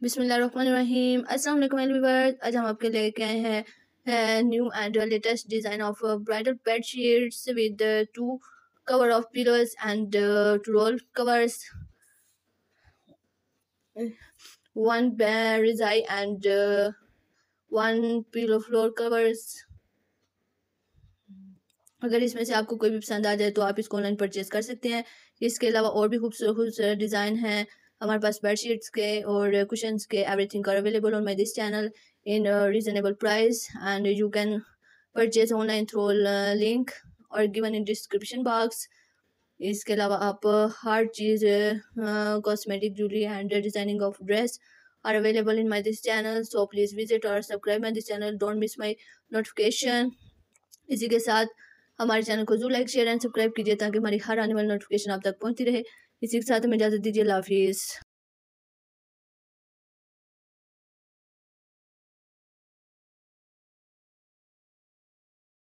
बिस्मिल्लाहिर्रहमानिर्रहीम। अस्सलाम वालेकुम व्यूअर्स, आज हम आपके लेके आए हैं new and latest design of bridal bed sheets with 2 cover of pillows and 2 roll covers, 1 Razai and 1 pillow floor covers। अगर इसमें से आपको कोई भी पसंद आ जाए तो आप इसको ऑनलाइन परचेज कर सकते हैं। इसके अलावा और भी खूबसूरत खूबसूरत डिज़ाइन हैं हमारे पास बेडशीट्स के और कुशन्स के। Everything are available on my this channel in reasonable price and you can purchase online through link और गिवन इन डिस्क्रिप्शन बॉक्स। इसके अलावा आप हर चीज़ cosmetic jewellery and designing of dress are available in my this channel, so please visit और subscribe my this channel, don't miss my notification. इसी के साथ हमारे चैनल को जरूर लाइक शेयर एंड सब्सक्राइब कीजिए ताकि हमारी हर आने वाली नोटिफिकेशन आप तक पहुंचती रहे। इसी के साथ हमें इजाज़त दीजिए। अल्लाह हाफिज़।